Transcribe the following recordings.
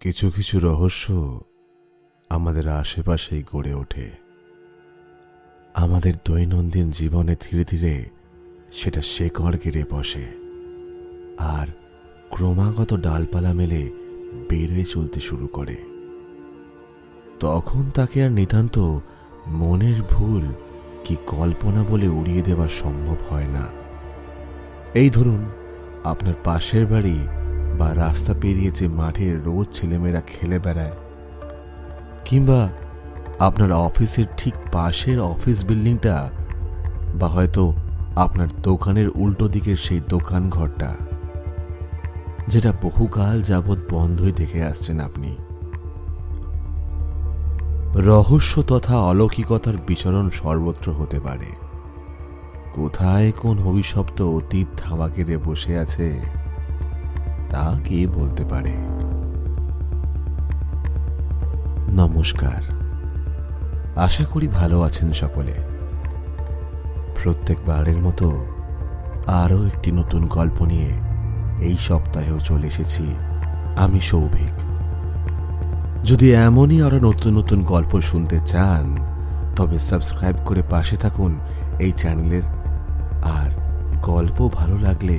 কিছু কিছু রহস্য আমাদের আশেপাশেই গড়ে ওঠে। আমাদের দৈনন্দিন জীবনে ধীরে ধীরে সেটা শেকড় গেড়ে বসে আর ক্রমাগত ডালপালা মেলে বেড়ে চলতে শুরু করে। তখন তাকে আর নিতান্ত মনের ভুল কি কল্পনা বলে উড়িয়ে দেওয়া সম্ভব হয় না। এই ধরুন, আপনার পাশের বাড়ি বা রাস্তা পেরিয়ে যে মাঠে রোজ ছেলেমেয়েরা খেলে বেড়ায়, কিংবা আপনার অফিসের ঠিক পাশের অফিস বিল্ডিংটা, বা হয়তো আপনার দোকানের উল্টো দিকের সেই দোকান ঘরটা, যেটা বহুকাল যাবৎ বন্ধই দেখে আসছেন আপনি। রহস্য তথা অলৌকিকতার বিচরণ সর্বত্র হতে পারে। কোথায় কোন অভিশপ্ত অতীত ধাওয়া কেড়ে বসে আছে তা কে বলতে পারে। নমস্কার, আশা করি ভালো আছেন সকলে। প্রত্যেকবারের মতো আরও একটি নতুন গল্প নিয়ে এই সপ্তাহেও চলে এসেছি আমি, সৌভিক। যদি এমনই আরো নতুন নতুন গল্প শুনতে চান তবে সাবস্ক্রাইব করে পাশে থাকুন এই চ্যানেলের। আর গল্প ভালো লাগলে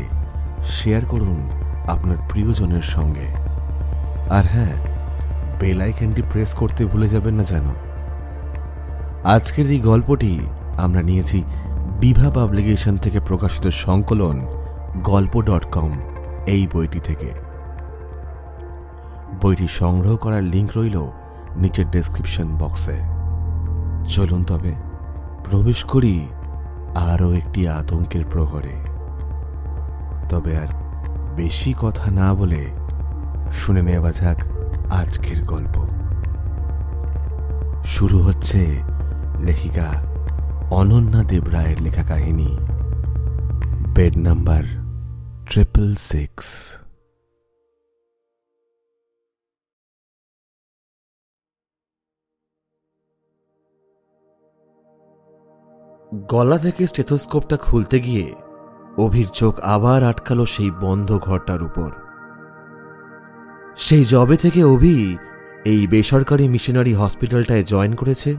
শেয়ার করুন আপনার প্রিয়জনের সঙ্গে। আর হ্যাঁ, বেল আইকনটি প্রেস করতে ভুলে যাবেন না যেন। আজকের এই গল্পটি আমরা নিয়েছি বিভা পাবলিকেশন থেকে প্রকাশিত সংকলন গল্প.com এই বইটি থেকে। বইটি সংগ্রহ করার লিংক রইল নিচের ডেসক্রিপশন বক্সে। চলুন তবে প্রবেশ করি আরও একটি আতঙ্কের প্রহরে। তবে আর বেশি কথা না বলে শুনে নেওয়া যাক আজকের গল্প। শুরু হচ্ছে লেখিকা অনন্যা দেব রায়ের লেখা কাহিনী, বেড নাম্বার 666। গলা থেকে স্টেথোস্কোপটা খুলতে গিয়ে অভির চোখ আবার আটকালো সেই বন্ধ ঘরটার উপর। সেই জবে থেকে অভি এই বেসরকারি মিশনারি হসপিটালটায় জয়েন করেছে,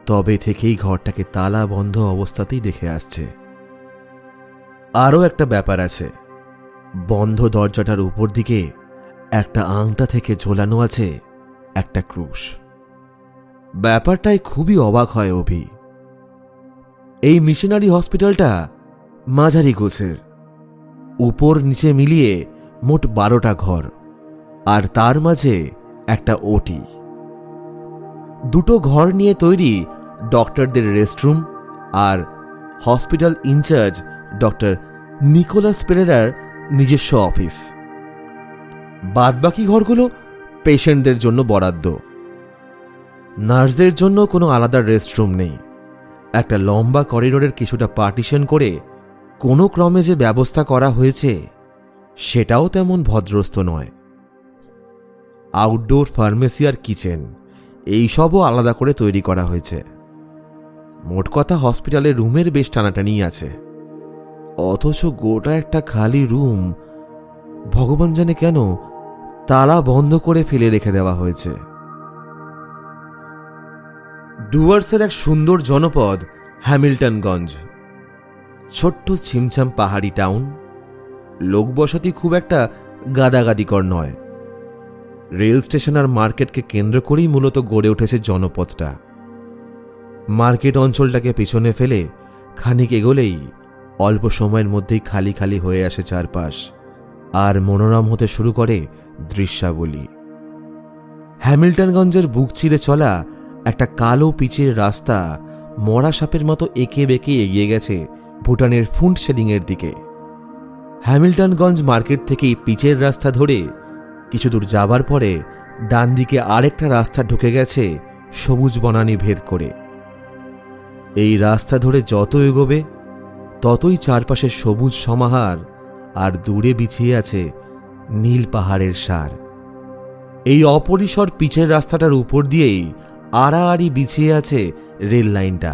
তবে থেকেই ঘরটাকে তালা বন্ধ অবস্থাতেই দেখে আসছে। আরও একটা ব্যাপার আছে, বন্ধ দরজাটার উপর দিকে একটা আংটা থেকে ঝোলানো আছে একটা ক্রুশ। ব্যাপারটায় খুবই অবাক হয় অভি। এই মিশনারি হসপিটালটা মাঝারি গোছের, উপর নিচে মিলিয়ে মোট 12টা ঘর, আর তার মাঝে একটা ওটি। দুটো ঘর নিয়ে তৈরি ডক্টরদের রেস্টরুম আর হসপিটাল ইনচার্জ ডক্টর নিকোলাস পেরেরার নিজস্ব অফিস। বাদবাকি ঘরগুলো পেশেন্টদের জন্য বরাদ্দ। নার্সদের জন্য কোনো আলাদা রেস্টরুম নেই। একটা লম্বা করিডোরের কিছুটা পার্টিশন করে কোনো ক্রমে যে ব্যবস্থা করা হয়েছে সেটাও তেমন ভদ্রস্থ নয়। আউটডোর ফার্মেসি আর কিচেন এইসবও আলাদা করে তৈরি করা হয়েছে। মোট কথা হসপিটালের রুমের বেশ টানাটানি আছে, অথচ গোটা একটা খালি রুম ভগবান জানে কেন তালা বন্ধ করে ফেলে রেখে দেওয়া হয়েছে। ডুয়ার্সের এক সুন্দর জনপদ হ্যামিল্টনগঞ্জ। ছোট্ট ছিমছাম পাহাড়ি টাউন, লোকবসতি খুব একটা গাদাগাদিকর নয়। রেল স্টেশন আর মার্কেটকে কেন্দ্র করেই মূলত গড়ে উঠেছে জনপদটা। মার্কেট অঞ্চলটাকে পিছনে ফেলে খানিক এগোলেই অল্প সময়ের মধ্যেই খালি খালি হয়ে আসে চারপাশ, আর মনোরম হতে শুরু করে দৃশ্যাবলী। হ্যামিল্টনগঞ্জের বুক চিরে চলা একটা কালো পিচের রাস্তা মরা সাপের মতো এঁকে বেঁকে এগিয়ে গেছে ভুটানের ফুন্ট শেডিংয়ের দিকে। হ্যামিল্টনগঞ্জ মার্কেট থেকেই পিচের রাস্তা ধরে কিছু দূর যাবার পরে ডান দিকে আরেকটা রাস্তা ঢুকে গেছে সবুজ বনানী ভেদ করে। এই রাস্তা ধরে যত এগোবে ততই চারপাশে সবুজ সমাহার, আর দূরে বিছিয়ে আছে নীল পাহাড়ের সার। এই অপরিসর পিচের রাস্তাটার উপর দিয়েই আড়াআড়ি বিছিয়ে আছে রেল লাইনটা।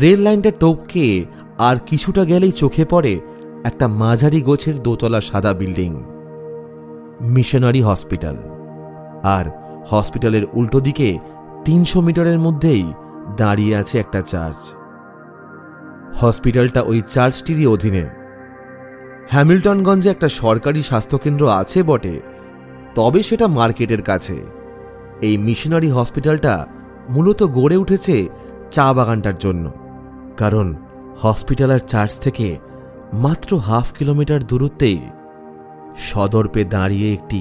রেল লাইনটা টপকে আর কিছুটা গেলেই চোখে পড়ে একটা মাঝারি গোছের দোতলা সাদা বিল্ডিং। মিশনারি হসপিটাল, আর হসপিটালের উল্টো দিকে 300 মিটারের মধ্যেই দাঁড়িয়ে আছে একটা চার্চ। হসপিটালটা ওই চার্চটিরই অধীনে। হ্যামিল্টনগঞ্জে একটা সরকারি স্বাস্থ্যকেন্দ্র আছে বটে, তবে সেটা মার্কেটের কাছে। এই মিশনারি হসপিটালটা মূলত গড়ে উঠেছে চা বাগানটার জন্য, কারণ হসপিটাল আর চার্চ থেকে মাত্র 1/2 কিলোমিটার দূরত্বেই সদর্পে দাঁড়িয়ে একটি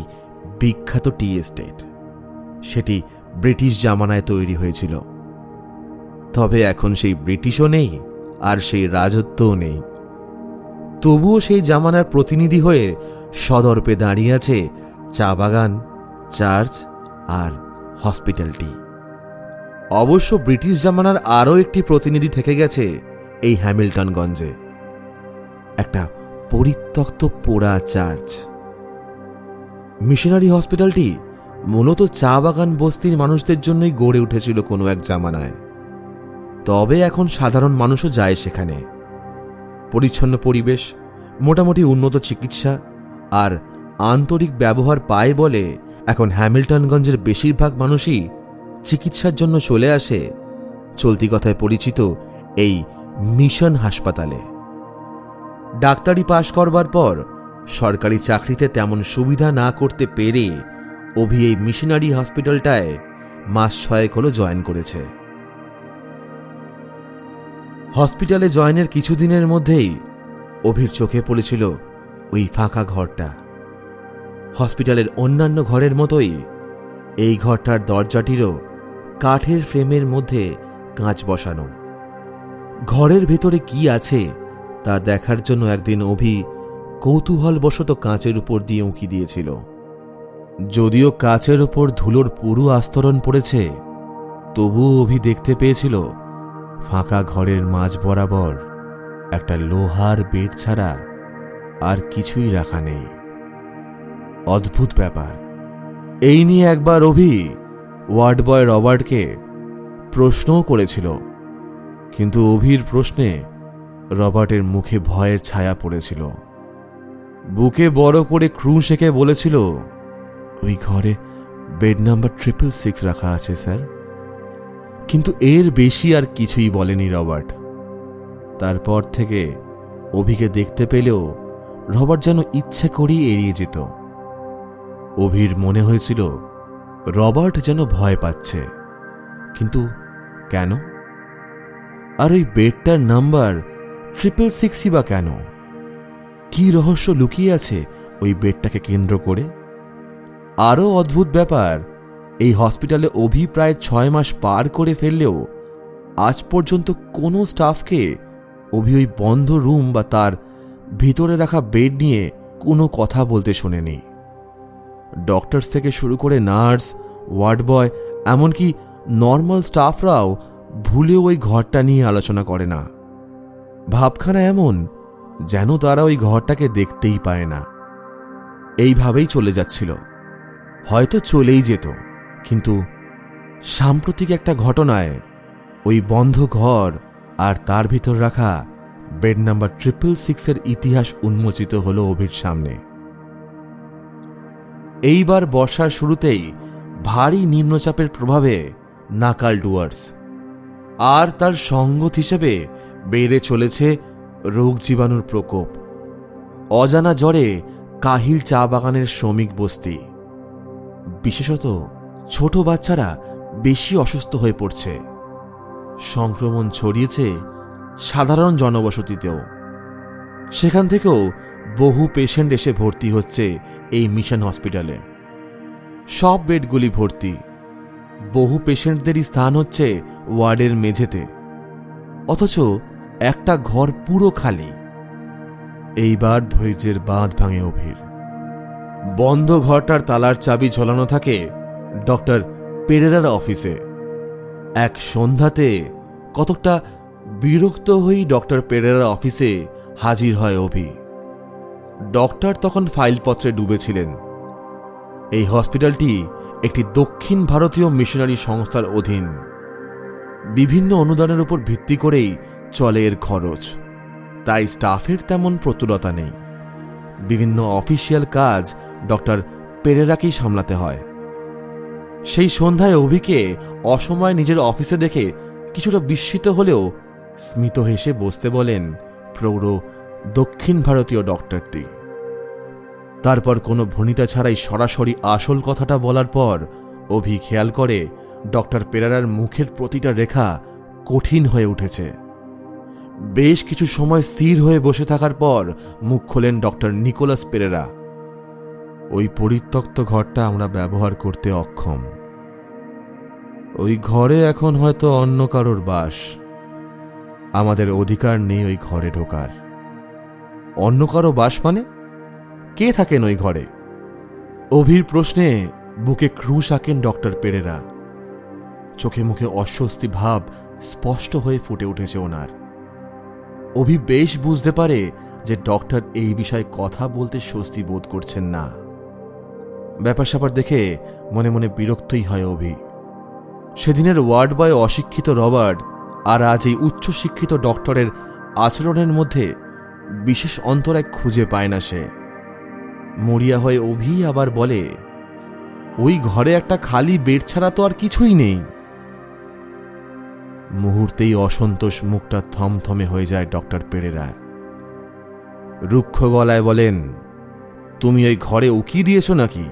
বিখ্যাত টি এস্টেট। সেটি ব্রিটিশ জামানায় তৈরি হয়েছিল। তবে এখন সেই ব্রিটিশও নেই, আর সেই রাজত্বও নেই। তবুও সেই জামানার প্রতিনিধি হয়ে সদর্পে দাঁড়িয়ে আছে চা বাগান, চার্চ আর হসপিটালটি। অবশ্য ব্রিটিশ জামানার আরও একটি প্রতিনিধি থেকে গেছে এই হ্যামিল্টনগঞ্জে, একটা পরিত্যক্ত পোড়া চার্চ। মিশনারি হসপিটালটি মূলত চা বাগান বস্তির মানুষদের জন্যই গড়ে উঠেছিল কোনো এক জামানায়। তবে এখন সাধারণ মানুষও যায় সেখানে। পরিচ্ছন্ন পরিবেশ, মোটামুটি উন্নত চিকিৎসা আর আন্তরিক ব্যবহার পায় বলে এখন হ্যামিল্টনগঞ্জের বেশিরভাগ মানুষই চিকিৎসার জন্য চলে আসে চলতি কথায় পরিচিত এই মিশন হাসপাতালে। ডাক্তারি পাশ করবার পর সরকারি চাকরিতে তেমন সুবিধা না করতে পেরে অভি এই মিশনারি হসপিটালটায় মাস 6 হলো জয়েন করেছে। হসপিটালে জয়েনের কিছুদিনের মধ্যেই অভির চোখে পড়েছিল ওই ফাঁকা ঘরটা। হসপিটালের অন্যান্য ঘরের মতোই এই ঘরটার দরজাটিরও কাঠের ফ্রেমের মধ্যে কাঁচ বসানো। ঘরের ভেতরে কি আছে তা দেখার জন্য একদিন অভি কৌতূহলবশত কাঁচের উপর দিয়ে উঁকি দিয়েছিল। যদিও কাঁচের উপর ধুলোর পুরু আস্তরণ পড়েছে, তবুও অভি দেখতে পেয়েছিল ফাঁকা ঘরের মাঝ বরাবর একটা লোহার বেড ছাড়া আর কিছুই রাখা নেই। অদ্ভুত ব্যাপার। এই নিয়ে একবার অভি ওয়ার্ড বয় রবার্টকে প্রশ্নও করেছিল, কিন্তু অভির প্রশ্নে রবার্টের মুখে ভয়ের ছায়া পড়েছিল। বুকে বড় করে ক্রুশ এঁকে বলেছিল, ওই ঘরে বেড নাম্বার 666 রাখা আছে স্যার। কিন্তু এর বেশি আর কিছুই বলেনি রবার্ট। তারপর থেকে অভিকে দেখতে পেলেও রবার্ট যেন ইচ্ছে করেই এড়িয়ে যেত। অভির মনে হয়েছিল রবার্ট যেন ভয় পাচ্ছে, কিন্তু কেন? আর ওই বেডটার নাম্বার 666 বা কেন? কি রহস্য লুকিয়ে আছে ওই বেডটাকে কেন্দ্র করে? আরও অদ্ভুত ব্যাপার, এই হসপিটালে অভি প্রায় 6 মাস পার করে ফেললেও আজ পর্যন্ত কোনো স্টাফকে অভি ওই বন্ধ রুম বা তার ভিতরে রাখা বেড নিয়ে কোনো কথা বলতে শোনেনি। ডক্টরস থেকে শুরু করে নার্স, ওয়ার্ড বয়, এমনকি নর্মাল স্টাফরাও ভুলেও ওই ঘরটা নিয়ে আলোচনা করে না। ভাবখানা এমন যেন তারা ওই ঘরটাকে দেখতেই পায় না। এইভাবেই চলে যাচ্ছিল, হয়তো চলেই যেত, কিন্তু সাম্প্রতিক একটা ঘটনায় ওই বন্ধ ঘর আর তার ভিতর রাখা বেড নাম্বার 666 ইতিহাস উন্মোচিত হলো অভির সামনে। এইবার বর্ষার শুরুতেই ভারী নিম্নচাপের প্রভাবে নাকাল ডুয়ার্স, আর তার সঙ্গত হিসেবে বেড়ে চলেছে রোগ জীবাণুর প্রকোপ। অজানা জ্বরে কাহিল চা বাগানের শ্রমিক বস্তি, বিশেষত ছোট বাচ্চারা বেশি অসুস্থ হয়ে পড়ছে। সংক্রমণ ছড়িয়েছে সাধারণ জনবসতিতেও। সেখান থেকেও বহু পেশেন্ট এসে ভর্তি হচ্ছে এই মিশন হসপিটালে। সব বেডগুলি ভর্তি। বহু পেশেন্টদেরই স্থান হচ্ছে ওয়ার্ডের মেঝেতে, অথচ একটা ঘর পুরো খালি। এইবার ধৈর্যের বাঁধ ভাঙে অভির। বন্ধ ঘরটার তালার চাবি ঝোলানো থাকে ডক্টর পেরেরার অফিসে। এক সন্ধ্যাতে কতকটা বিরক্ত হয়েই ডক্টর পেরেরার অফিসে হাজির হয় অভি। ডক্টর তখন ফাইলপত্রে ডুবেছিলেন। এই হসপিটালটি একটি দক্ষিণ ভারতীয় মিশনারি সংস্থার অধীন। বিভিন্ন অনুদানের উপর ভিত্তি করেই চলে এর খরচ, তাই স্টাফের তেমন প্রতুলতা নেই। বিভিন্ন অফিসিয়াল কাজ ডক্টর পেরেরাকেই সামলাতে হয়। সেই সন্ধ্যায় অভিকে অসময়ে নিজের অফিসে দেখে কিছুটা বিস্মিত হলেও স্মিত হেসে বসতে বলেন প্রৌঢ় দক্ষিণ ভারতীয় ডক্টরটি। তারপর কোনো ভনিতা ছাড়াই সরাসরি আসল কথাটা বলার পর অভি খেয়াল করে ডক্টর পেরেরার মুখের প্রতিটা রেখা কঠিন হয়ে উঠেছে। বেশ কিছু সময় স্থির হয়ে বসে থাকার পর মুখ খোলেন ডক্টর নিকোলাস পেরেরা। ওই পরিত্যক্ত ঘরটা আমরা ব্যবহার করতে অক্ষম। ওই ঘরে এখন হয়তো অন্য কারোর বাস। আমাদের অধিকার নেই ওই ঘরে ঢোকার। অন্য কারো বাস মানে? কে থাকেন ওই ঘরে? অভির প্রশ্নে বুকে ক্রুশ আঁকেন ডক্টর পেরেরা। চোখে মুখে অস্বস্তি ভাব স্পষ্ট হয়ে ফুটে উঠেছে ওনার। অভি বেশ বুঝতে পারে যে ডক্টর এই বিষয়ে কথা বলতে স্বস্তি বোধ করছেন না। ব্যাপার স্যাপার দেখে মনে মনে বিরক্তই হয় অভি। সেদিনের ওয়ার্ড বয় অশিক্ষিত রবার্ট আর আজ এই উচ্চশিক্ষিত ডক্টরের আচরণের মধ্যে বিশেষ অন্তরায় খুঁজে পায় না সে। মরিয়া হয়ে অভি আবার বলে, ওই ঘরে একটা খালি বেড ছাড়া তো আর কিছুই নেই। মুহূর্তেই অসন্তোষ মুখটা থমথমে হয়ে যায় ডক্টর পেরেরা। রুক্ষ গলায় বলেন, তুমি ওই ঘরে উকি দিয়েছ নাকি?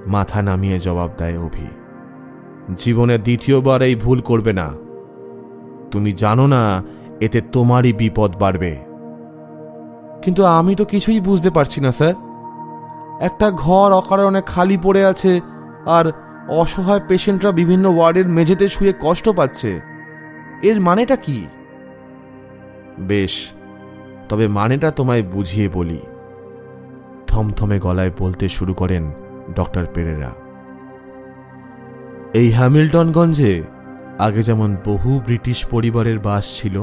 মাথা নামিয়ে জবাব দেয় অভি। জীবনে দ্বিতীয়বার এই ভুল করবে না। তুমি জানো না এতে তোমারই বিপদ বাড়বে। কিন্তু আমি তো কিছুই বুঝতে পারছি না স্যার। একটা ঘর অকারণে খালি পড়ে আছে আর অসহায় পেশেন্টরা বিভিন্ন ওয়ার্ডের মেঝেতে শুয়ে কষ্ট পাচ্ছে। এর মানেটা কি? বেশ, তবে মানেটা তোমায় বুঝিয়ে বলি। থমথমে গলায় বলতে শুরু করেন ডক্টর পেরেরা। এই হ্যামিল্টনগঞ্জে আগে যেমন বহু ব্রিটিশ পরিবারের বাস ছিল,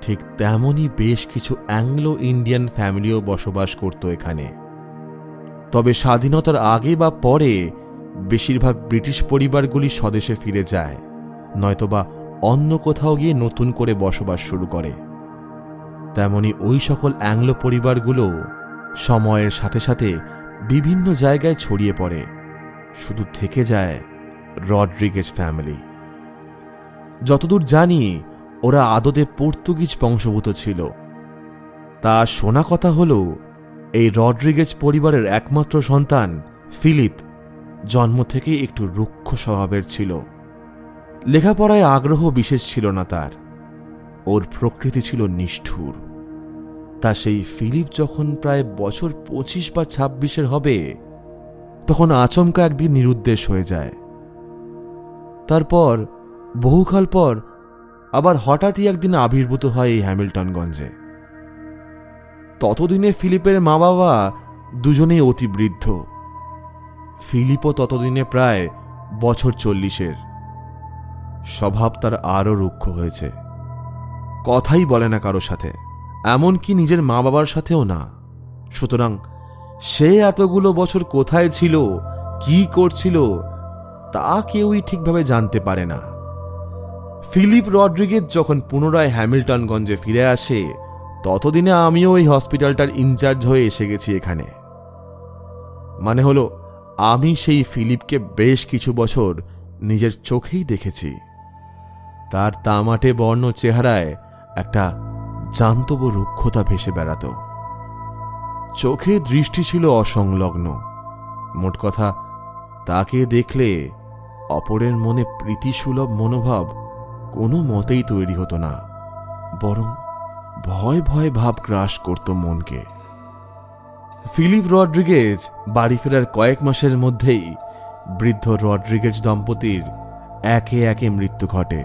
ঠিক তেমনই বেশ কিছু অ্যাংলো ইন্ডিয়ান ফ্যামিলিও বসবাস করত এখানে। তবে স্বাধীনতার আগে বা পরে বেশিরভাগ ব্রিটিশ পরিবারগুলি স্বদেশে ফিরে যায়, নয়তোবা অন্য কোথাও গিয়ে নতুন করে বসবাস শুরু করে। তেমনি ওই সকল অ্যাংলো পরিবারগুলো সময়ের সাথে সাথে বিভিন্ন জায়গায় ছড়িয়ে পড়ে। শুধু থেকে যায় রড্রিগেজ ফ্যামিলি। যতদূর জানি ওরা আদতে পর্তুগিজ বংশভূত ছিল। তা শোনা কথা হল, এই রড্রিগেজ পরিবারের একমাত্র সন্তান ফিলিপ জন্ম থেকেই একটু রুক্ষ স্বভাবের ছিল। লেখাপড়ায় আগ্রহ বিশেষ ছিল না তার। ওর প্রকৃতি ছিল নিষ্ঠুর। তা সেই ফিলিপ যখন প্রায় বছর 25 বা 26 হবে, তখন আচমকা একদিন নিরুদ্দেশ হয়ে যায়। তারপর বহুকাল পর আবার হঠাৎই একদিন আবির্ভূত হয় এই হ্যামিল্টনগঞ্জে। ততদিনে ফিলিপের মা বাবা দুজনেই অতি বৃদ্ধ। ফিলিপও ততদিনে প্রায় বছর 40-এর। স্বভাব তার আরও রুক্ষ হয়েছে। কথাই বলে না কারো সাথে, এমনকি নিজের মা বাবার সাথেও না। সুতরাং সে এতগুলো বছর কোথায় ছিল, কি করছিল, তা কেউই ঠিকভাবে জানতে পারে না। ফিলিপ রড্রিগেজ যখন পুনরায় হ্যামিল্টনগঞ্জে ফিরে আসে, ততদিনে আমিও ওই হসপিটালটার ইনচার্জ হয়ে এসে গেছি এখানে। মানে হলো, আমি সেই ফিলিপকে বেশ কিছু বছর নিজের চোখেই দেখেছি। তার তামাটে বর্ণ চেহারায় একটা জান্তব রুক্ষতা ভেসে বেড়াত। চোখে দৃষ্টি ছিল অসংলগ্ন। মোট কথা, তাকে দেখলে অপরের মনে প্রীতিসুলভ মনোভাব কোনো মতেই তৈরি হতো না, বরং ভয় ভয় ভাব গ্রাস করত মনকে। ফিলিপ রড্রিগেজ বাড়ি ফেরার কয়েক মাসের মধ্যেই বৃদ্ধ রড্রিগেজ দম্পতির একে একে মৃত্যু ঘটে।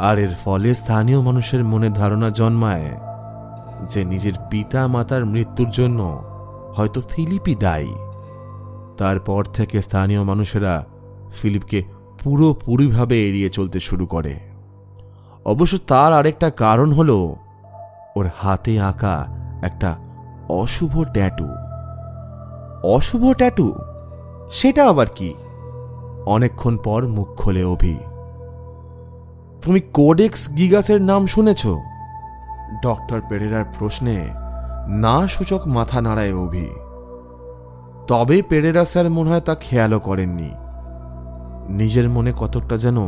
আর এর ফলে স্থানীয় মানুষের মনে ধারণা জন্মায় যে নিজের পিতা মাতার মৃত্যুর জন্য হয়তো ফিলিপই দায়ী। তারপর থেকে স্থানীয় মানুষেরা ফিলিপকে পুরোপুরিভাবে এড়িয়ে চলতে শুরু করে। অবশ্য তার আরেকটা কারণ হল ওর হাতে আঁকা একটা অশুভ ট্যাটু। অশুভ ট্যাটু? সেটা আবার কি? অনেকক্ষণ পর মুখ খোলে অভি। তুমি কোডেক্স গিগাসের নাম শুনেছ? ডক্টর পেরেরার প্রশ্নে না সূচক মাথা নাড়ায় অভি। তবে পেরেরা স্যার মনে হয় তা খেয়ালও করেননি। নিজের মনে কতকটা যেন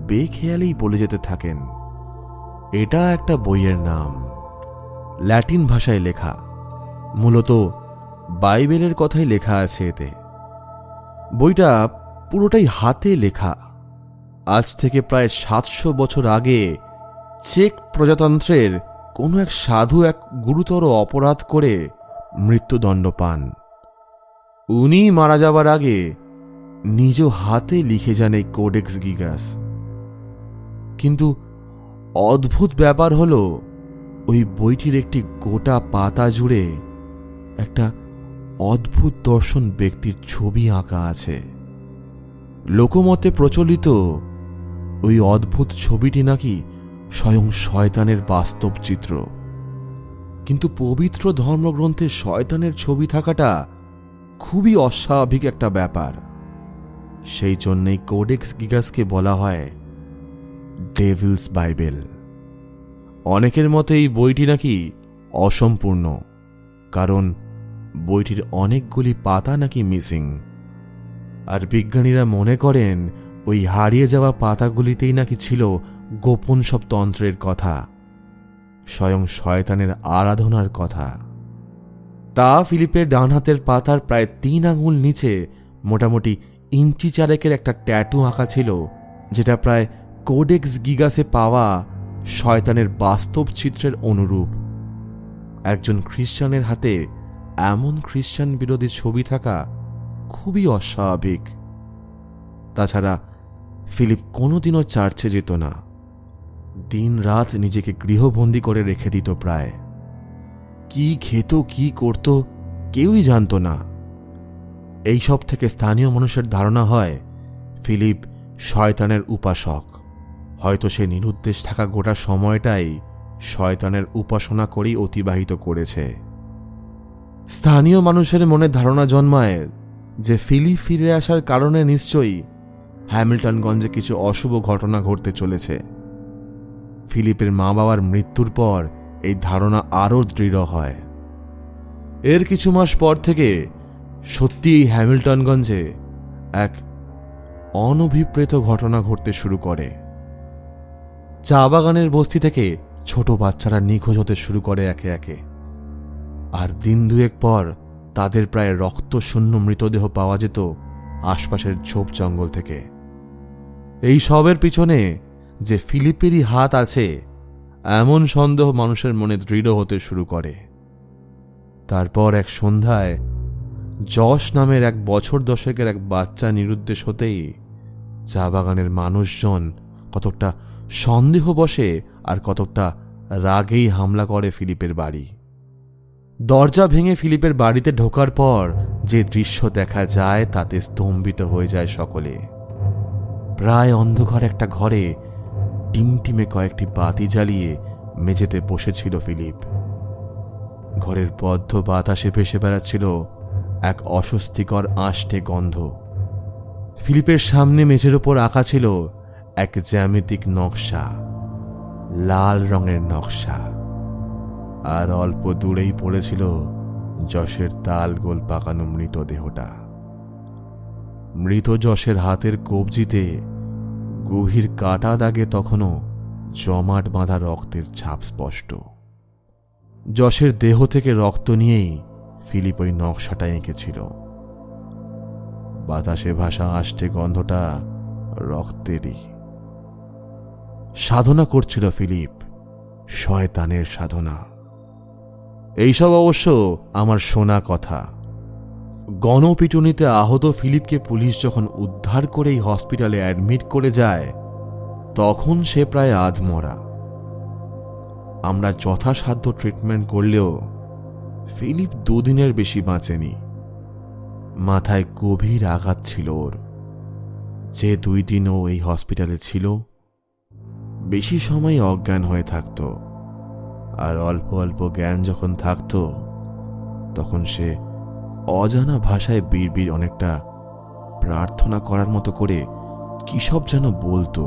বেখেয়ালেই বলে যেতে থাকেন, এটা একটা বইয়ের নাম, ল্যাটিন ভাষায় লেখা, মূলত বাইবেলের কথাই লেখা আছে এতে। বইটা পুরোটাই হাতে লেখা। আজ থেকে প্রায় 700 বছর আগে চেক প্রজাতন্ত্রের কোনো এক সাধু এক গুরুতর অপরাধ করে মৃত্যুদণ্ড পান। উনি মারা যাবার আগে নিজ হাতে লিখে যান এই কোডেক্স গিগাস। কিন্তু অদ্ভুত ব্যাপার হলো, ওই বইটির একটি গোটা পাতা জুড়ে একটা অদ্ভুত দর্শন ব্যক্তির ছবি আঁকা আছে। লোকমতে প্রচলিত ওই অদ্ভুত ছবিটি নাকি স্বয়ং শয়তানের বাস্তব চিত্র। কিন্তু পবিত্র ধর্মগ্রন্থে শয়তানের ছবি থাকাটা খুবই অস্বাভাবিক একটা ব্যাপার। সেই জন্যই কোডেক্স গিগাসকে বলা হয় ডেভিলস বাইবেল। অনেকের মতে এই বইটি নাকি অসম্পূর্ণ, কারণ বইটির অনেকগুলি পাতা নাকি মিসিং। আর বিজ্ঞানীরা মনে করেন ওই হারিয়ে যাওয়া পাতাগুলিতেই নাকি ছিল গোপন সব তন্ত্রের কথা, স্বয়ং শয়তানের আরাধনার কথা। তা ফিলিপের ডান হাতের পাতার প্রায় 3 আঙুল নিচে মোটামুটি ইঞ্চি চারেকের একটা ট্যাটু আঁকা ছিল, যেটা প্রায় কোডেক্স গিগাসে পাওয়া শয়তানের বাস্তব চিত্রের অনুরূপ। একজন খ্রিস্টানের হাতে এমন খ্রিস্টান বিরোধী ছবি থাকা খুবই অস্বাভাবিক। তাছাড়া ফিলিপ কোনোদিনও চার্চে যেত না। দিন রাত নিজেকে গৃহবন্দী করে রেখে দিত প্রায়। কি খেত, কি করত, কেউই জানত না। এইসব থেকে স্থানীয় মানুষের ধারণা হয় ফিলিপ শয়তানের উপাসক। হয়তো সে নিরুদ্দেশ থাকা গোটা সময়টাই শয়তানের উপাসনা করেই অতিবাহিত করেছে। স্থানীয় মানুষের মনে ধারণা জন্মায় যে ফিলিপ ফিরে আসার কারণে নিশ্চয়ই হ্যামিল্টনগঞ্জে কিছু অশুভ ঘটনা ঘটতে চলেছে। ফিলিপের মা বাবার মৃত্যুর পর এই ধারণা আরও দৃঢ় হয়। এর কিছু মাস পর থেকে সত্যিই হ্যামিল্টনগঞ্জে এক অনভিপ্রেত ঘটনা ঘটতে শুরু করে। চা বাগানের বস্তি থেকে ছোট বাচ্চারা নিখোঁজ হতে শুরু করে একে একে। আর দিন দুয়েক পর তাদের প্রায় রক্তশূন্য মৃতদেহ পাওয়া যেত আশপাশের ঝোপ জঙ্গল থেকে। এই সবের পিছনে যে ফিলিপেরই হাত আছে এমন সন্দেহ মানুষের মনে দৃঢ় হতে শুরু করে। তারপর এক সন্ধ্যায় যশ নামের 1 বছর দশেকের এক বাচ্চা নিরুদ্দেশ হতেই চা বাগানের মানুষজন কতকটা সন্দেহ বসে আর কতকটা রাগেই হামলা করে ফিলিপের বাড়ি। দরজা ভেঙে ফিলিপের বাড়িতে ঢোকার পর যে দৃশ্য দেখা যায় তাতে স্তম্ভিত হয়ে যায় সকলে। প্রায় অন্ধকার একটা ঘরে টিমটিমে কয়েকটি বাতি জ্বালিয়ে মেঝেতে বসেছিল ফিলিপ। ঘরের বদ্ধ বাতাসে ভেসে বেড়াচ্ছিল এক অস্বস্তিকর আষ্টে গন্ধ। ফিলিপের সামনে মেঝের ওপর আঁকা ছিল এক জ্যামিতিক নকশা, লাল রঙের নকশা। আর অল্প দূরেই পড়েছিল যশের তাল গোল পাকানো মৃতদেহটা। মৃত যশের হাতের কবজিতে গভীর কাটা দাগে তখনও জমাট বাঁধা রক্তের ছাপ স্পষ্ট। যশের দেহ থেকে রক্ত নিয়েই ফিলিপ ওই নকশাটা এঁকেছিল। বাতাসে ভাসা আষ্টে গন্ধটা রক্তেরই। সাধনা করছিল ফিলিপ, শয়তানের সাধনা। এইসব অবশ্য আমার শোনা কথা। গণপিটুনিতে আহত ফিলিপকে পুলিশ যখন উদ্ধার করেই হসপিটালে অ্যাডমিট করে যায় তখন সে প্রায় আধমরা। আমরা যথাসাধ্য ট্রিটমেন্ট করলেও ফিলিপ 2 দিনের বেশি বাঁচেনি। মাথায় গভীর আঘাত ছিল ওর। যে 2 দিন ও এই হসপিটালে ছিল বেশি সময় অজ্ঞান হয়ে থাকত, আর অল্প অল্প জ্ঞান যখন থাকত তখন সে অজানা ভাষায় বিড়বিড় অনেকটা প্রার্থনা করার মতো করে কি সব যেন বলতো।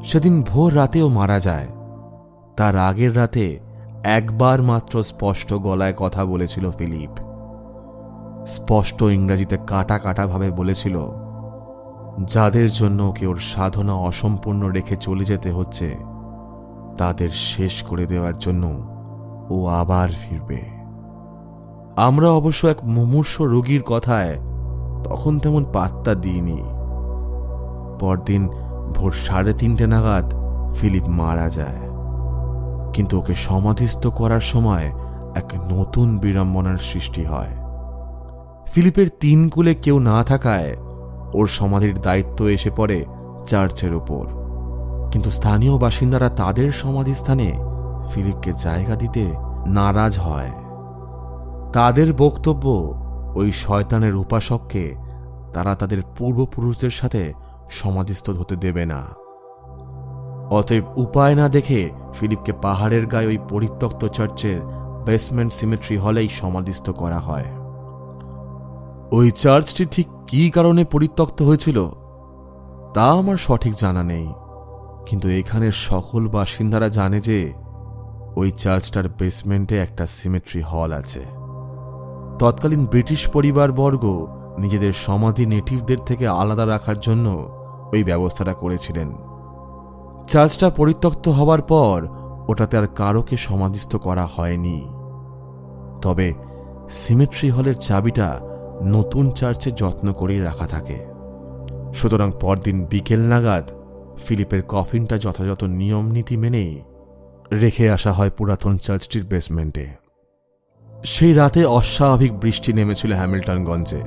সেদিন ভোর রাতেও মারা যায়। তার আগের রাতে একবার মাত্র স্পষ্ট গলায় কথা বলেছিল ফিলিপ। স্পষ্ট ইংরেজিতে কাটা কাটা ভাবে বলেছিল, যাদের জন্য ওকে ওর সাধনা অসম্পূর্ণ রেখে চলে যেতে হচ্ছে তাদের শেষ করে দেওয়ার জন্য ও আবার ফিরবে। আমরা অবশ্য এক মুমূর্ষ রোগীর কথায় তখন তেমন পাত্তা দিইনি। পরদিন ভোর 3:30 নাগাদ ফিলিপ মারা যায়, কিন্তু ওকে সমাধিস্থ করার সময় এক নতুন বিড়ম্বনার সৃষ্টি হয়। ফিলিপের 3 কুলে কেউ না থাকায় ওর সমাধির দায়িত্ব এসে পড়ে চার্চের উপর, কিন্তু স্থানীয় বাসিন্দারা তাদের সমাধিস্থানে ফিলিপকে জায়গা দিতে নারাজ হয়। তাদের বক্তব্য, ওই শয়তানের উপাসককে তারা তাদের পূর্বপুরুষদের সাথে সমাধিস্থ হতে দেবে না। অতএব উপায় না দেখে ফিলিপকে পাহাড়ের গায়ে ওই পরিত্যক্ত চার্চের বেসমেন্ট সিমেট্রি হলেই সমাধিস্থ করা হয়। ওই চার্চটি ঠিক কী কারণে পরিত্যক্ত হয়েছিল তা আমার সঠিক জানা নেই, কিন্তু এখানের সকল বাসিন্দারা জানে যে ওই চার্চটার বেসমেন্টে একটা সিমেট্রি হল আছে। তৎকালীন ব্রিটিশ পরিবারবর্গ নিজেদের সমাধি নেটিভদের থেকে আলাদা রাখার জন্য ওই ব্যবস্থাটা করেছিলেন। চার্চটা পরিত্যক্ত হবার পর ওটাতে আর কারোকে সমাধিস্থ করা হয়নি, তবে সিমেট্রি হলের চাবিটা নতুন চার্চে যত্ন করেই রাখা থাকে। সুতরাং পরদিন বিকেল নাগাদ ফিলিপের কফিনটা যথাযথ নিয়ম নীতি মেনেই রেখে আসা হয় পুরাতন চার্চটির বেসমেন্টে। সেই রাতে অস্বাভাবিক বৃষ্টি নেমেছিল হ্যামিল্টনগঞ্জে।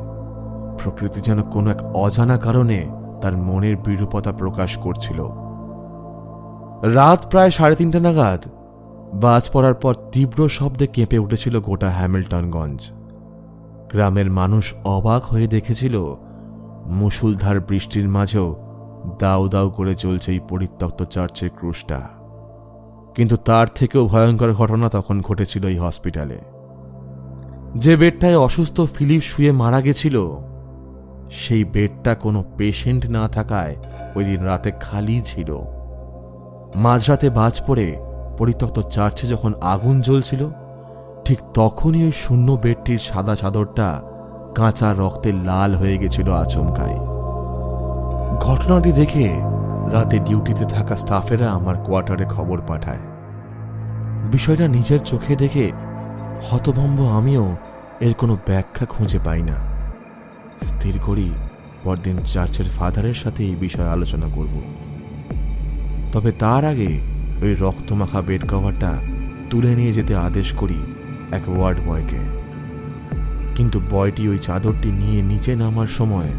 প্রকৃতি যেন কোনো এক অজানা কারণে তার মনের বিরূপতা প্রকাশ করছিল। রাত প্রায় 3:30 নাগাদ বাজ পড়ার পর তীব্র শব্দে কেঁপে উঠেছিল গোটা হ্যামিল্টনগঞ্জ। গ্রামের মানুষ অবাক হয়ে দেখেছিল মুষলধার বৃষ্টির মাঝেও দাউ দাউ করে চলছে এই পরিত্যক্ত চার্চের ক্রুশটা। কিন্তু তার থেকেও ভয়ঙ্কর ঘটনা তখন ঘটেছিল এই হসপিটালে। যে বেডটায় অসুস্থ ফিলিপ শুয়ে মারা গেছিল, সেই বেডটা কোনো পেশেন্ট না থাকায় ওই দিন রাতে খালি ছিল। মাঝরাতে বাজ পড়ে পরিত্যক্ত চার্চে যখন আগুন জ্বলছিল, ঠিক তখনই ওই শূন্য বেডটির সাদা চাদরটা কাঁচা রক্তে লাল হয়ে গেছিল আচমকাই। ঘটনাটি দেখে রাতে ডিউটিতে থাকা স্টাফেরা আমার কোয়ার্টারে খবর পাঠায়। বিষয়টা নিজের চোখে দেখে হতভম্ব আমিও এর কোনো ব্যাখ্যা খুঁজে পাই না। স্থির করি পরদিন চার্চের ফাদারের সাথে এই বিষয়ে আলোচনা করব। তবে তার আগে ওই রক্তমাখা বেড কভারটা তুলে নিয়ে যেতে আদেশ করি এক ওয়ার্ড বয়কে। কিন্তু বয়টি ওই চাদরটি নিয়ে নিচে নামার সময়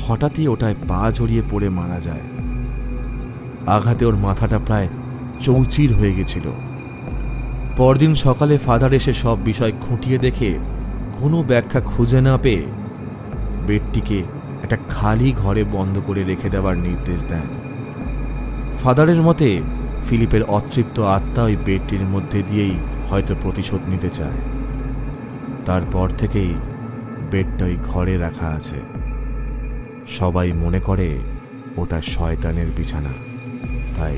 হঠাৎই ওটায় পা জড়িয়ে পড়ে মারা যায়। আঘাতে ওর মাথাটা প্রায় চৌচির হয়ে গেছিল। পরদিন সকালে ফাদার এসে সব বিষয় খুঁটিয়ে দেখে কোনো ব্যাখ্যা খুঁজে না পেয়ে বেডটিকে একটা খালি ঘরে বন্ধ করে রেখে দেওয়ার নির্দেশ দেন। ফাদারের মতে ফিলিপের অতৃপ্ত আত্মা ওই বেডটির মধ্যে দিয়েই হয়তো প্রতিশোধ নিতে চায়। তারপর থেকেই বেডটা ওই ঘরে রাখা আছে। সবাই মনে করে ওটা শয়তানের বিছানা, তাই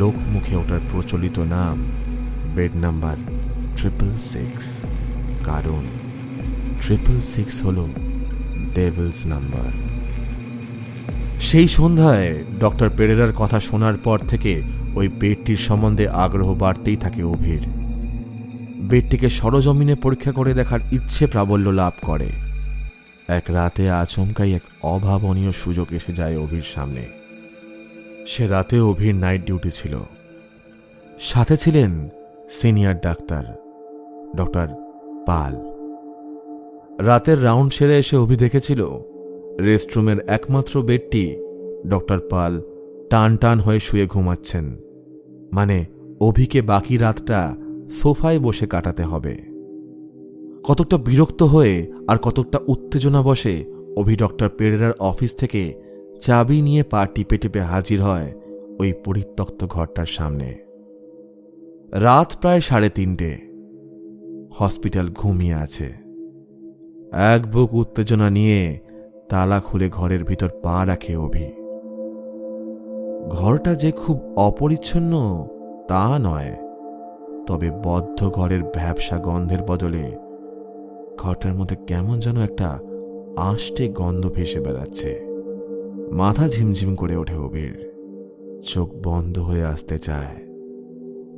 লোকমুখে ওটার প্রচলিত নাম বেড নাম্বার 666, কারণ 666 হল ডেভিলস নাম্বার। সেই সন্ধ্যায় ডক্টর পেরেরার কথা শোনার পর থেকে ওই বেডটির সম্বন্ধে আগ্রহ বাড়তেই থাকে অভির। বেডটিকে সরজমিনে পরীক্ষা করে দেখার ইচ্ছে প্রাবল্য লাভ করে। এক রাতে আচমকাই এক অভাবনীয় সুযোগ এসে যায় অভির সামনে। সে রাতে অভির নাইট ডিউটি ছিল। সাথে ছিলেন সিনিয়র ডাক্তার ডক্টর পাল। রাতের রাউন্ড সেরে এসে অভি দেখেছিল রেস্টরুমের একমাত্র বেডটি ডক্টর পাল টান টান হয়ে শুয়ে ঘুমাচ্ছেন। মানে অভিকে বাকি রাতটা সোফায় বসে কাটাতে হবে। কতকটা বিরক্ত হয়ে আর কতকটা উত্তেজনা বসে অভি ডক্টর পেরেরার অফিস থেকে চাবি নিয়ে পা টিপে টিপে হাজির হয় ওই পরিত্যক্ত ঘরটার সামনে। রাত প্রায় 3:30। হসপিটাল ঘুমিয়ে আছে। এক বুক উত্তেজনা নিয়ে তালা খুলে ঘরের ভিতর পা রাখে অভি। ঘরটা যে খুব অপরিচ্ছন্ন তা নয়, তবে বদ্ধ ঘরের ভ্যাপসা গন্ধের বদলে ঘরটার মধ্যে কেমন যেন একটা আষ্টে গন্ধ ভেসে বেড়াচ্ছে। মাথা ঝিমঝিম করে ওঠে অভির, চোখ বন্ধ হয়ে আসতে চায়।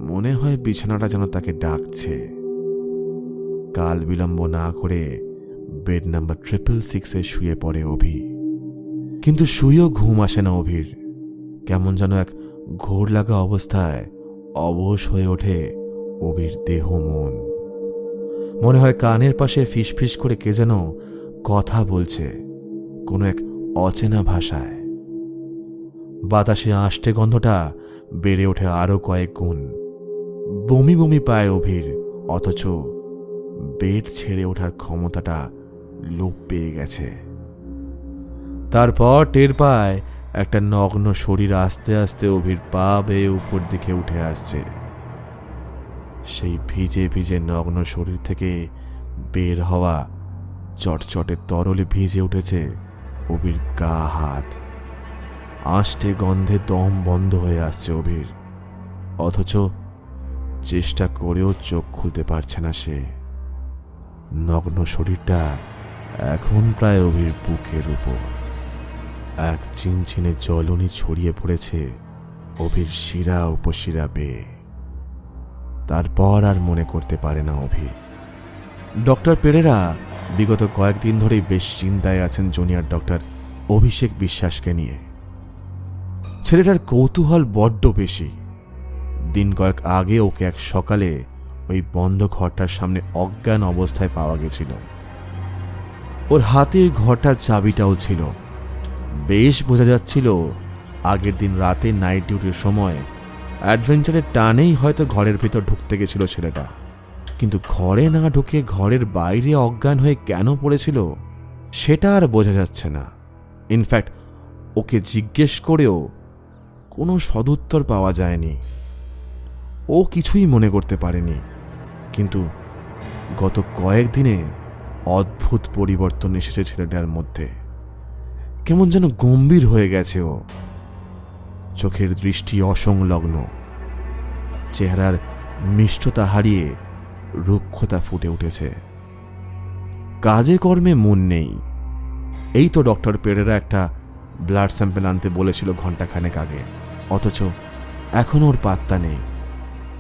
মনে হয় বিছানাটা যেন তাকে ডাকছে। কাল বিলম্ব না করে বেড নাম্বার 666 শুয়ে পড়ে অভি। কিন্তু শুয়েও ঘুম আসে না অভির। কেমন যেন এক ঘোর লাগা অবস্থায় অবশ হয়ে ওঠে অভির দেহ মন। মনে হয় কানের পাশে ফিসফিস করে কে যেন কথা বলছে কোনো এক অচেনা ভাষায়। বাতাসে আষ্টে গন্ধটা বেড়ে ওঠে আরো কয়েক গুণ। বমি বমি পায় অভির, অথচ বেড ছেড়ে ওঠার ক্ষমতাটা লোপ পেয়ে গেছে। তারপর টের পায় একটা নগ্ন শরীর আস্তে আস্তে অভির পা বেয়ে উপর দিকে উঠে আসছে। সেই ভিজে ভিজে নগ্ন শরীর থেকে বের হওয়া চটচটে তরলে ভিজে উঠেছে অভির গা হাত। আষ্টে গন্ধে দম বন্ধ হয়ে আসছে অভির, অথচ চেষ্টা করেও চোখ খুলতে পারছে না সে। নগ্ন শরীরটা এখন প্রায় অভির বুকের উপর। এক চিনচিনে জ্বলনি ছড়িয়ে পড়েছে অভির শিরা উপশিরা বেয়ে। তারপর আর মনে করতে পারে না অভি। ডক্টর পেরেরা বিগত কয়েকদিন ধরেই বেশ চিন্তায় আছেন জুনিয়র ডক্টর অভিষেক বিশ্বাসকে নিয়ে। ছেলেটার কৌতূহল বড্ড বেশি। দিন কয়েক আগে ওকে এক সকালে ওই বন্ধ ঘরটার সামনে অজ্ঞান অবস্থায় পাওয়া গেছিল। ওর হাতে ওই ঘরটার চাবিটাও ছিল। বেশ বোঝা যাচ্ছিল আগের দিন রাতে নাইট ডিউটির সময় অ্যাডভেঞ্চারের টানেই হয়তো ঘরের ভেতর ঢুকতে গেছিল ছেলেটা। কিন্তু ঘরে না ঢুকে ঘরের বাইরে অজ্ঞান হয়ে কেন পড়েছিল সেটা আর বোঝা যাচ্ছে না। ইনফ্যাক্ট ওকে জিজ্ঞেস করেও কোনো সদুত্তর পাওয়া যায়নি। ও কিছুই মনে করতে পারেনি। কিন্তু গত কয়েকদিনে অদ্ভুত পরিবর্তন এসেছে ছেলেটার মধ্যে। কেমন যেন গম্ভীর হয়ে গেছে ও। চোখের দৃষ্টি অসংলগ্ন, চেহারার মিষ্টতা হারিয়ে রুক্ষতা ফুটে উঠেছে। কাজে কর্মে মন নেই। এই তো ডক্টর পেরেরা একটা ব্লাড স্যাম্পল আনতে বলেছিল ঘণ্টাখানেক আগে, অথচ এখনো ওর পাত্তা নেই।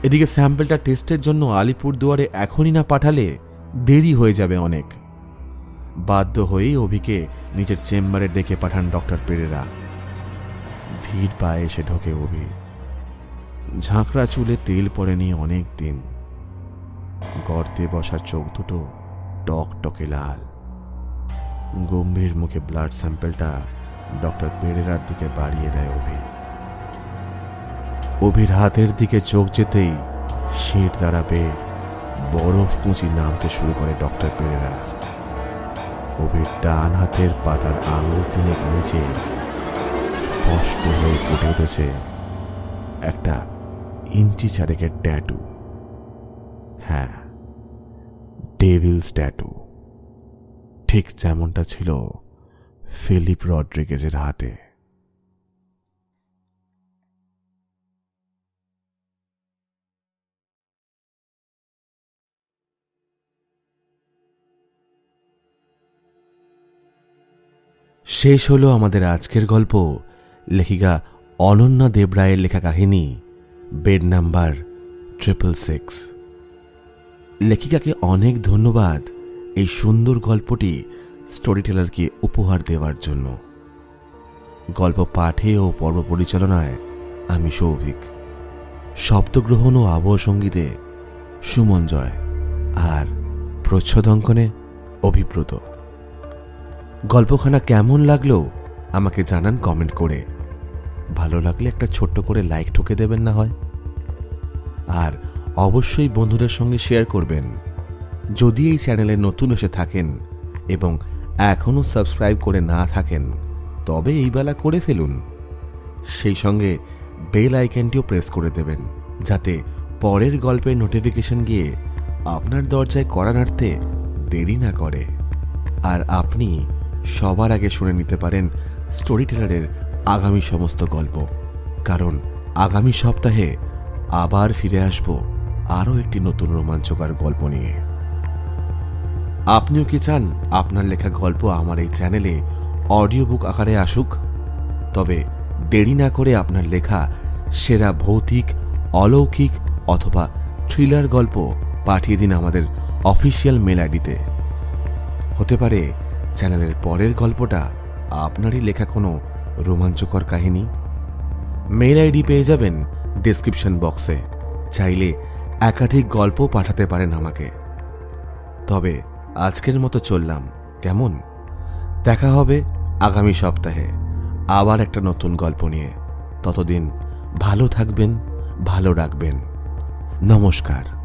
এদিকে স্যাম্পলটা টেস্টের জন্য আলিপুরদুয়ারে এখনই না পাঠালে দেরি হয়ে যাবে অনেক। বাধ্য হয়েই অভিকে নিজের চেম্বারে ডেকে পাঠান ডক্টর পেরেরা। ধীর পায়ে এসে ঢোকে অভি। ঝাঁকড়া চুলে তেল পড়েনি অনেক দিন। গর্তে বসা চোখ দুটো টকটকে লাল। গম্ভীর মুখে ব্লাড স্যাম্পলটা ডক্টর পেরেরার দিকে বাড়িয়ে দেয় অভি। অভির হাতের দিকে চোখ যেতেই শীত দাঁড়াবে বরফ কুঁচি নামতে শুরু করে ডক্টর পেরেরা। অভির ডান হাতের পাতার আঙুল তিনেক নিচে স্পষ্ট হয়ে ফুটে উঠেছে একটা ইঞ্চি চারেকের ট্যাটু। হ্যাঁ, ডেভিলস ট্যাটু, ঠিক যেমনটা ছিল ফিলিপ রড্রিগেজের হাতে। শেষ হলো আমাদের আজকের গল্প। লেখিকা অনন্যা দেবরায়ের লেখা কাহিনী বেড নাম্বার 666। লেখিকাকে অনেক ধন্যবাদ এই সুন্দর গল্পটি স্টোরি টেলারকে উপহার দেওয়ার জন্য। গল্প পাঠে ও পর্ব পরিচালনায় আমি সৌভিক, শব্দগ্রহণ ও আবহ সঙ্গীতে সুমন জয়, আর প্রচ্ছদ অঙ্কনে অভিব্রত। গল্পখানা কেমন লাগলো আমাকে জানান কমেন্ট করে। ভালো লাগলে একটা ছোট্ট করে লাইক ঠুকে দেবেন না হয়। আর অবশ্যই বন্ধুদের সঙ্গে শেয়ার করবেন। যদি এই চ্যানেলে নতুন এসে থাকেন এবং এখনও সাবস্ক্রাইব করে না থাকেন তবে এই বেলা করে ফেলুন। সেই সঙ্গে বেল আইকনটিও প্রেস করে দেবেন যাতে পরের গল্পের নোটিফিকেশন গিয়ে আপনার দরজায় কড়া নাড়তে দেরি না করে। আর আপনি সবার আগে শুনে নিতে পারেন স্টোরি টেলারের আগামী সমস্ত গল্প, কারণ আগামী সপ্তাহে আবার ফিরে আসব আরও একটি নতুন রোমাঞ্চকর গল্প নিয়ে। আপনিও কি চান আপনার লেখা গল্প আমার এই চ্যানেলে অডিও বুক আকারে আসুক? তবে দেরি না করে আপনার লেখা সেরা ভৌতিক, অলৌকিক অথবা থ্রিলার গল্প পাঠিয়ে দিন আমাদের অফিসিয়াল মেল আইডিতে। হতে পারে চ্যানেলের পরের গল্পটা আপনারই লেখা কোনো রোমাঞ্চকর কাহিনী। মেল আইডি পেয়ে যাবেন ডেসক্রিপশন বক্সে। চাইলে একাধিক গল্প পাঠাতে পারেন আমাকে। তবে আজকের মতো চললাম, কেমন? দেখা হবে আগামী সপ্তাহে আবার একটা নতুন গল্প নিয়ে। ততদিন ভালো থাকবেন, ভালো রাখবেন। নমস্কার।